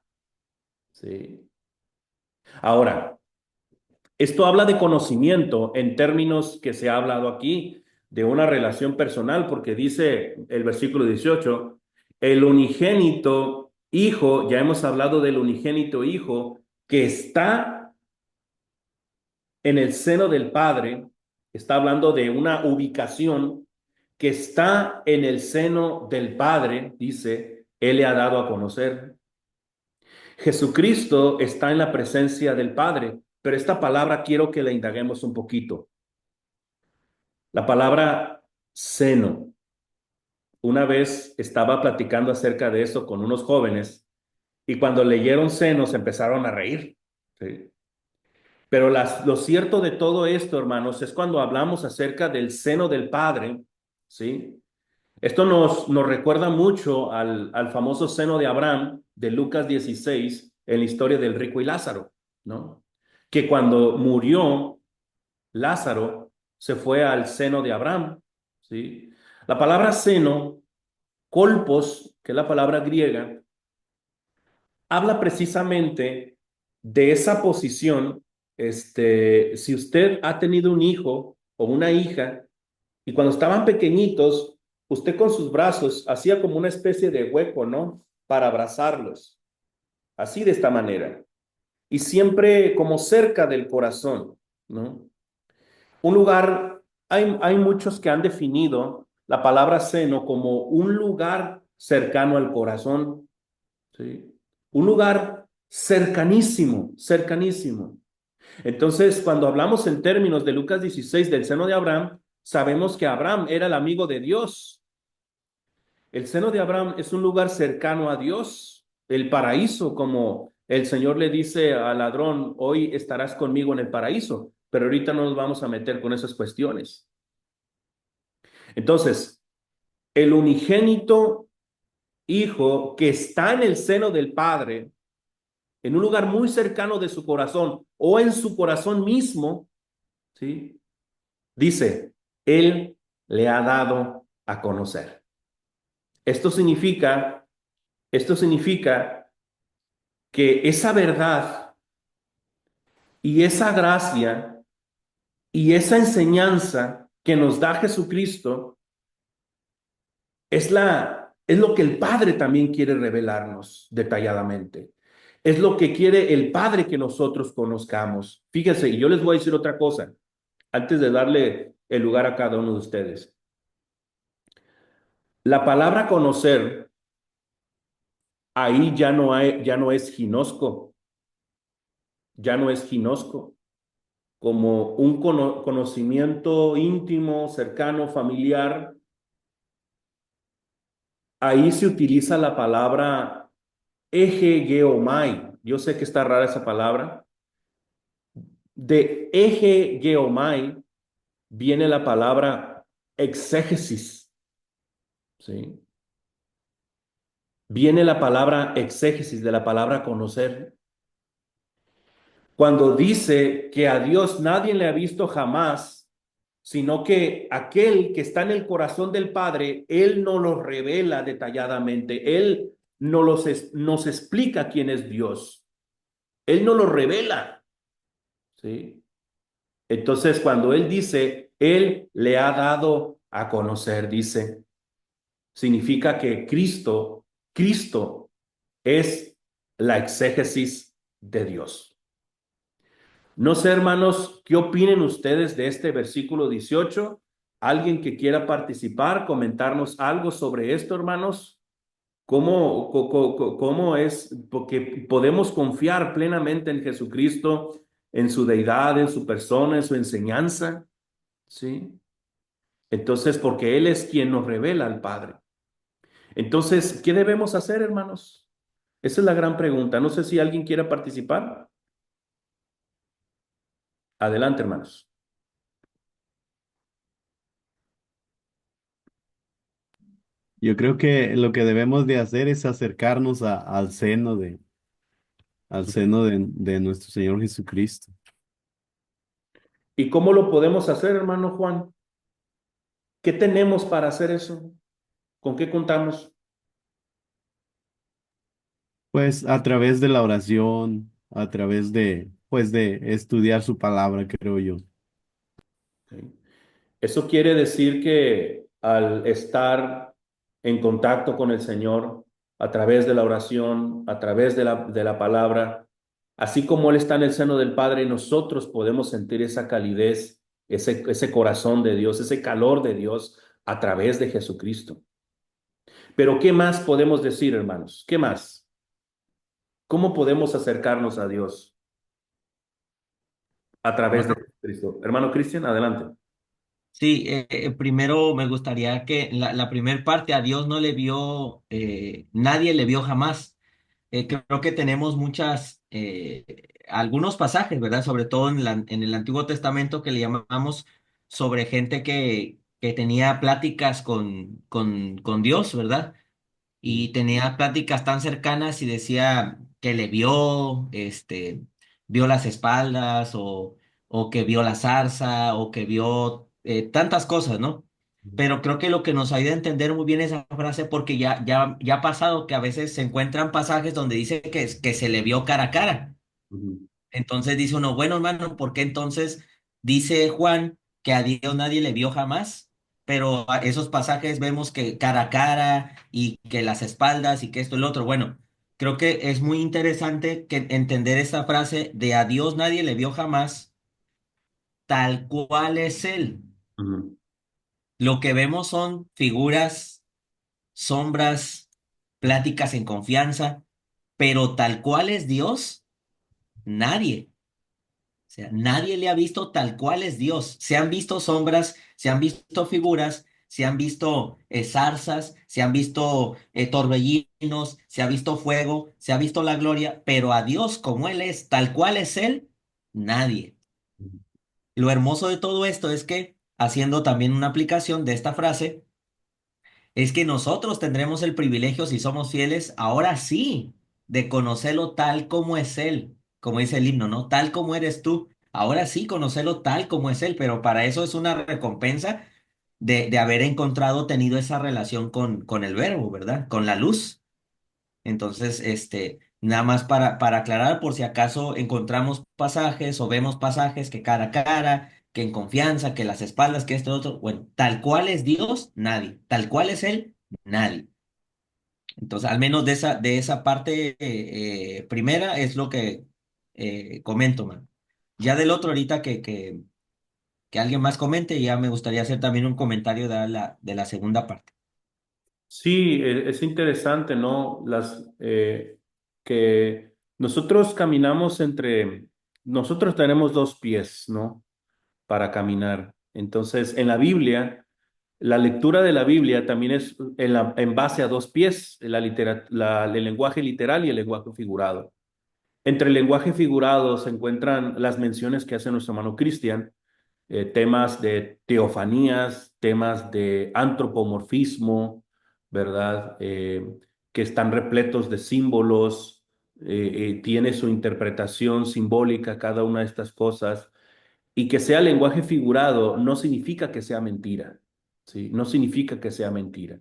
Sí. Ahora, esto habla de conocimiento en términos que se ha hablado aquí, de una relación personal, porque dice el versículo 18, el unigénito hijo, ya hemos hablado del unigénito hijo que está en el seno del Padre, está hablando de una ubicación que está en el seno del Padre, dice, Él le ha dado a conocer. Jesucristo está en la presencia del Padre, pero esta palabra quiero que la indaguemos un poquito. La palabra seno. Una vez estaba platicando acerca de eso con unos jóvenes y cuando leyeron seno se empezaron a reír. ¿Sí? Pero lo cierto de todo esto, hermanos, es cuando hablamos acerca del seno del Padre, ¿sí? Esto nos recuerda mucho al famoso seno de Abraham de Lucas 16 en la historia del rico y Lázaro, ¿no? Que cuando murió Lázaro se fue al seno de Abraham, ¿sí? La palabra seno, kolpos, que es la palabra griega, habla precisamente de esa posición. Si usted ha tenido un hijo o una hija y cuando estaban pequeñitos, usted con sus brazos hacía como una especie de hueco, ¿no? Para abrazarlos, así de esta manera. Y siempre como cerca del corazón, ¿no? Un lugar, hay muchos que han definido la palabra seno como un lugar cercano al corazón, ¿sí? Un lugar cercanísimo, cercanísimo. Entonces, cuando hablamos en términos de Lucas 16 del seno de Abraham, sabemos que Abraham era el amigo de Dios. El seno de Abraham es un lugar cercano a Dios, el paraíso, como el Señor le dice al ladrón, hoy estarás conmigo en el paraíso, pero ahorita no nos vamos a meter con esas cuestiones. Entonces, el unigénito hijo que está en el seno del Padre, en un lugar muy cercano de su corazón o en su corazón mismo, ¿sí? Dice, Él le ha dado a conocer. Esto significa, esto significa que esa verdad y esa gracia y esa enseñanza que nos da Jesucristo es lo que el Padre también quiere revelarnos detalladamente. Es lo que quiere el Padre que nosotros conozcamos. Fíjense, y yo les voy a decir otra cosa, antes de darle el lugar a cada uno de ustedes. La palabra conocer, ahí ya no es ginosco, ya no es ginosco, como un conocimiento íntimo, cercano, familiar. Ahí se utiliza la palabra egegeomai. Yo sé que está rara esa palabra. De egegeomai viene la palabra exégesis, ¿sí? Viene la palabra exégesis de la palabra conocer. Cuando dice que a Dios nadie le ha visto jamás, sino que aquel que está en el corazón del Padre, Él nos lo revela detalladamente. Él nos explica quién es Dios. Él nos lo revela, ¿sí? Entonces, cuando Él dice, Él le ha dado a conocer, dice, significa que Cristo es la exégesis de Dios. No sé, hermanos, ¿qué opinen ustedes de este versículo 18? ¿Alguien que quiera participar, comentarnos algo sobre esto, hermanos? ¿Cómo es? Porque podemos confiar plenamente en Jesucristo, en su deidad, en su persona, en su enseñanza, ¿sí? Entonces, porque Él es quien nos revela al Padre. Entonces, ¿qué debemos hacer, hermanos? Esa es la gran pregunta. No sé si alguien quiera participar. Adelante, hermanos. Yo creo que lo que debemos de hacer es acercarnos al seno de nuestro Señor Jesucristo. ¿Y cómo lo podemos hacer, hermano Juan? ¿Qué tenemos para hacer eso? ¿Con qué contamos? Pues a través de la oración, a través pues de estudiar su palabra, creo yo. ¿Sí? Eso quiere decir que al estar en contacto con el Señor a través de la oración, a través de la palabra, así como Él está en el seno del Padre, nosotros podemos sentir esa calidez, ese corazón de Dios, ese calor de Dios a través de Jesucristo. Pero ¿qué más podemos decir, hermanos? ¿Qué más? ¿Cómo podemos acercarnos a Dios a través de Bueno, Jesucristo? Hermano Cristian, adelante. Sí, primero me gustaría que la primer parte a Dios no le vio, nadie le vio jamás. Creo que tenemos algunos pasajes, ¿verdad? Sobre todo en el Antiguo Testamento que le llamamos sobre gente que tenía pláticas con Dios, ¿verdad? Y tenía pláticas tan cercanas y decía que le vio, vio las espaldas o que vio la zarza o que vio tantas cosas, ¿no? Pero creo que lo que nos ayuda a entender muy bien esa frase porque ya ha pasado que a veces se encuentran pasajes donde dice que se le vio cara a cara. Ujú, Entonces dice uno, bueno, hermano, ¿por qué entonces dice Juan que a Dios nadie le vio jamás? Pero a esos pasajes vemos que cara a cara y que las espaldas y que esto y lo otro. Bueno, creo que es muy interesante que entender esta frase de a Dios nadie le vio jamás, tal cual es Él. ujú, Lo que vemos son figuras, sombras, pláticas en confianza, pero tal cual es Dios, nadie. O sea, nadie le ha visto tal cual es Dios. Se han visto sombras, se han visto figuras, se han visto zarzas, se han visto torbellinos, se ha visto fuego, se ha visto la gloria, pero a Dios como Él es, tal cual es Él, nadie. ujú, Lo hermoso de todo esto es que, haciendo también una aplicación de esta frase, es que nosotros tendremos el privilegio, si somos fieles, ahora sí, de conocerlo tal como es Él, como dice el himno, ¿no? Tal como eres tú. Ahora sí, conocerlo tal como es Él, pero para eso es una recompensa de haber encontrado, tenido esa relación con el verbo, ¿verdad? Con la luz. Entonces, nada más para aclarar, por si acaso encontramos pasajes o vemos pasajes que cara a cara, que en confianza, que las espaldas, que esto, otro. Bueno, tal cual es Dios, nadie. Tal cual es Él, nadie. Entonces, al menos de esa parte primera es lo que comento, man. Ya del otro, ahorita que alguien más comente, ya me gustaría hacer también un comentario de la segunda parte. Sí, es interesante, ¿no? Que nosotros caminamos nosotros tenemos dos pies, ¿no? Para caminar. Entonces, en la Biblia, la lectura de la Biblia también es en base a dos pies, el lenguaje literal y el lenguaje figurado. Entre el lenguaje figurado se encuentran las menciones que hace nuestro hermano Cristian, temas de teofanías, temas de antropomorfismo, ¿verdad? Que están repletos de símbolos, tiene su interpretación simbólica cada una de estas cosas, y que sea lenguaje figurado no significa que sea mentira, ¿sí? No significa que sea mentira.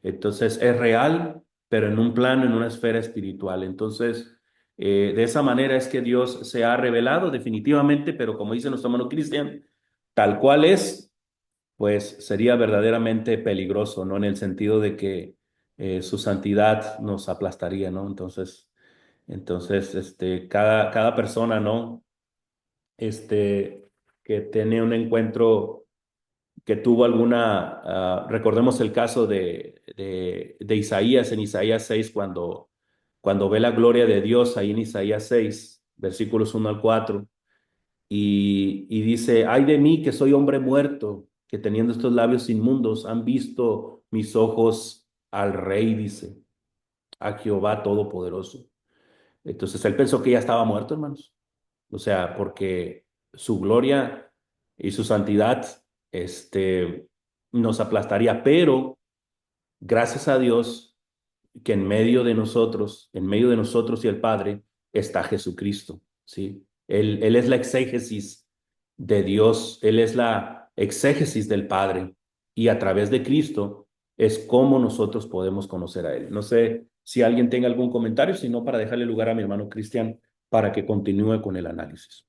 Entonces es real, pero en un plano, en una esfera espiritual. Entonces, de esa manera es que Dios se ha revelado definitivamente, pero como dice nuestro hermano Cristian, tal cual es, pues sería verdaderamente peligroso, ¿no? En el sentido de que su santidad nos aplastaría, ¿no? Entonces, cada persona, ¿no? Este, que tiene un encuentro, que tuvo recordemos el caso de Isaías en Isaías 6, cuando ve la gloria de Dios ahí en Isaías 6, versículos 1 al 4, y dice, ay de mí que soy hombre muerto, que teniendo estos labios inmundos han visto mis ojos al Rey, dice, a Jehová Todopoderoso. Entonces él pensó que ya estaba muerto, hermanos. O sea, porque su gloria y su santidad, nos aplastaría, pero gracias a Dios que en medio de nosotros y el Padre, está Jesucristo, ¿sí? Él es la exégesis de Dios, Él es la exégesis del Padre, y a través de Cristo es como nosotros podemos conocer a Él. No sé si alguien tenga algún comentario, sino para dejarle lugar a mi hermano Cristian para que continúe con el análisis.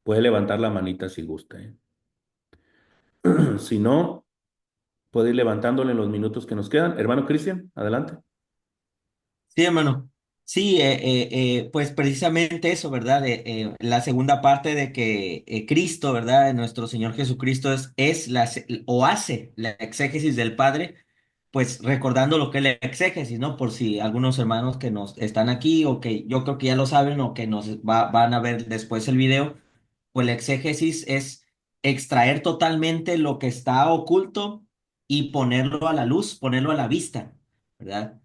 Puede levantar la manita si gusta, ¿eh? Si no, puede ir levantándole en los minutos que nos quedan. Hermano Cristian, adelante. Sí, hermano. Sí, pues precisamente eso, ¿verdad? La segunda parte de que Cristo, ¿verdad? Nuestro Señor Jesucristo es o hace la exégesis del Padre, pues recordando lo que es la exégesis, ¿no? Por si algunos hermanos que nos están aquí o que yo creo que ya lo saben o que van a ver después el video, pues la exégesis es extraer totalmente lo que está oculto y ponerlo a la luz, ponerlo a la vista, ¿verdad?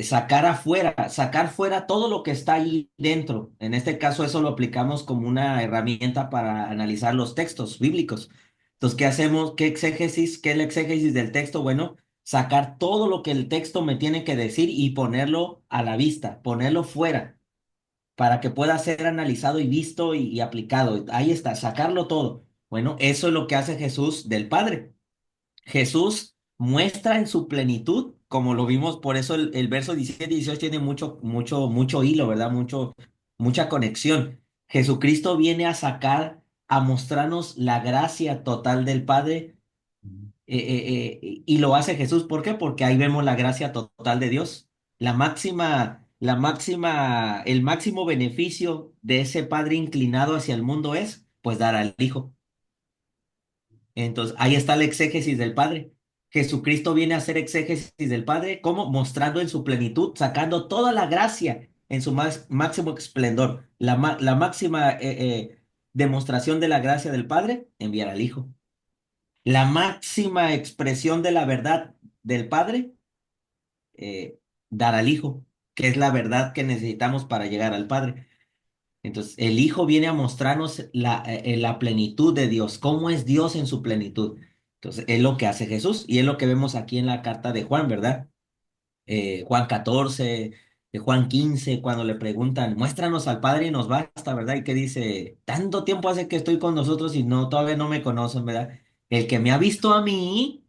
Sacar fuera todo lo que está ahí dentro. En este caso, eso lo aplicamos como una herramienta para analizar los textos bíblicos. Entonces, ¿qué hacemos? ¿Qué exégesis? ¿Qué es la exégesis del texto? Bueno, sacar todo lo que el texto me tiene que decir y ponerlo a la vista, ponerlo fuera, para que pueda ser analizado y visto y aplicado. Ahí está, sacarlo todo. Bueno, eso es lo que hace Jesús del Padre. Jesús muestra en su plenitud, como lo vimos, por eso el verso 17 y 18 tiene mucho hilo, ¿verdad? Mucha conexión. Jesucristo viene a sacar, a mostrarnos la gracia total del Padre, y lo hace Jesús. ¿Por qué? Porque ahí vemos la gracia total de Dios. El máximo beneficio de ese Padre inclinado hacia el mundo es, pues, dar al Hijo. Entonces, ahí está la exégesis del Padre. Jesucristo viene a hacer exégesis del Padre, ¿cómo? Mostrando en su plenitud, sacando toda la gracia en su máximo esplendor. La máxima demostración de la gracia del Padre, enviar al Hijo. La máxima expresión de la verdad del Padre, eh, dar al Hijo, que es la verdad que necesitamos para llegar al Padre. Entonces, el Hijo viene a mostrarnos la plenitud de Dios, cómo es Dios en su plenitud. Entonces, es lo que hace Jesús y es lo que vemos aquí en la carta de Juan, ¿verdad? Juan 14, Juan 15, cuando le preguntan, muéstranos al Padre y nos basta, ¿verdad? Y que dice, tanto tiempo hace que estoy con nosotros y no, todavía no me conocen, ¿verdad? El que me ha visto a mí,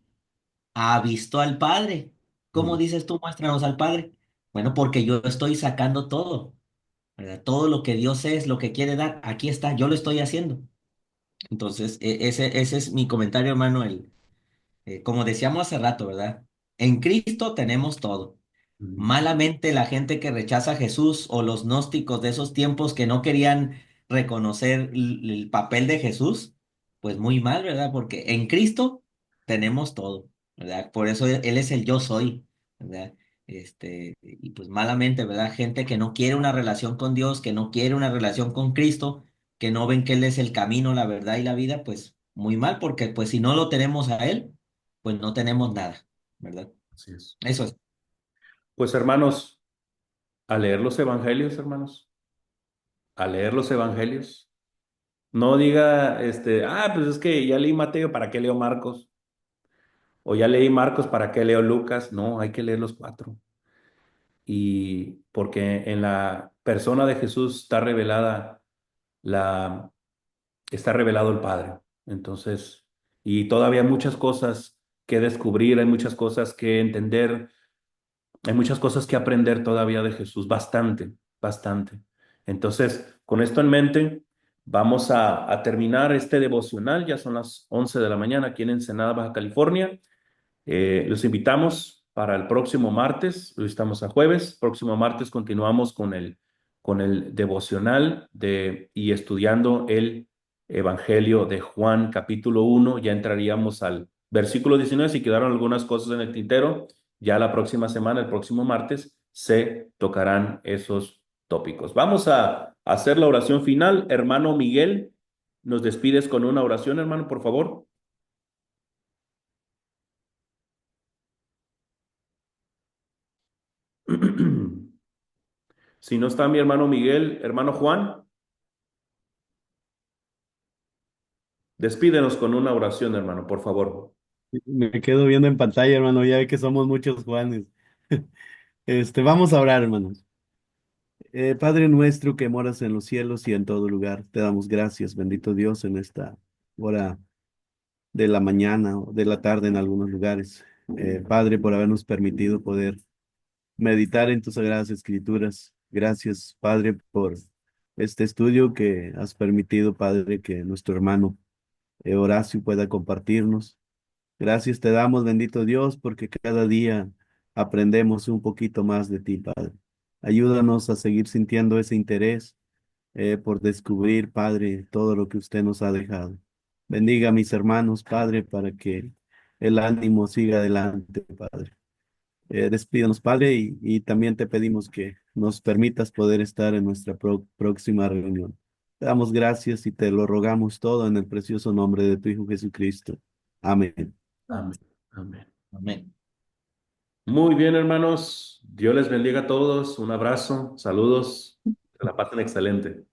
ha visto al Padre. ¿Cómo Mm. dices tú, muéstranos al Padre? Bueno, porque yo estoy sacando todo. ¿Verdad? Todo lo que Dios es, lo que quiere dar, aquí está, yo lo estoy haciendo. Entonces, ese es mi comentario, hermano. Como decíamos hace rato, ¿verdad? En Cristo tenemos todo. Mm. Malamente la gente que rechaza a Jesús o los gnósticos de esos tiempos que no querían reconocer el papel de Jesús, pues muy mal, ¿verdad? Porque en Cristo tenemos todo, ¿verdad? Por eso Él es el yo soy, ¿verdad? Y pues malamente, ¿verdad? Gente que no quiere una relación con Dios, que no quiere una relación con Cristo, que no ven que Él es el camino, la verdad y la vida, pues muy mal, porque pues si no lo tenemos a Él, pues no tenemos nada, ¿verdad? Así es. Eso es. Pues hermanos, a leer los evangelios, hermanos, a leer los evangelios. No diga, pues es que ya leí Mateo, ¿para qué leo Marcos? O ya leí Marcos, ¿para qué leo Lucas? No, hay que leer los cuatro. Y porque en la persona de Jesús la, está revelado el Padre. Entonces, y todavía hay muchas cosas que descubrir, hay muchas cosas que entender, hay muchas cosas que aprender todavía de Jesús, bastante, bastante. Entonces, con esto en mente, vamos a terminar este devocional. Ya son las 11 de la mañana aquí en Ensenada, Baja California. Los invitamos para el próximo martes, hoy estamos a jueves, próximo martes continuamos con el devocional y estudiando el Evangelio de Juan capítulo 1, ya entraríamos al versículo 19, si quedaron algunas cosas en el tintero, ya la próxima semana, el próximo martes, se tocarán esos tópicos. Vamos a hacer la oración final. Hermano Miguel, ¿nos despides con una oración, hermano, por favor? Si no está mi hermano Miguel, hermano Juan, despídenos con una oración, hermano, por favor. Me quedo viendo en pantalla, hermano, ya ve que somos muchos Juanes. Vamos a orar, hermanos. Padre nuestro que moras en los cielos y en todo lugar, te damos gracias, bendito Dios, en esta hora de la mañana o de la tarde en algunos lugares. Padre, por habernos permitido poder meditar en tus sagradas escrituras. Gracias, Padre, por este estudio que has permitido, Padre, que nuestro hermano Horacio pueda compartirnos. Gracias te damos, bendito Dios, porque cada día aprendemos un poquito más de ti, Padre. Ayúdanos a seguir sintiendo ese interés por descubrir, Padre, todo lo que usted nos ha dejado. Bendiga a mis hermanos, Padre, para que el ánimo siga adelante, Padre. Despídanos, Padre, y también te pedimos que nos permitas poder estar en nuestra próxima reunión. Te damos gracias y te lo rogamos todo en el precioso nombre de tu Hijo Jesucristo. Amén. Amén. Amén. Amén. Muy bien, hermanos. Dios les bendiga a todos. Un abrazo. Saludos. Que la pasen excelente.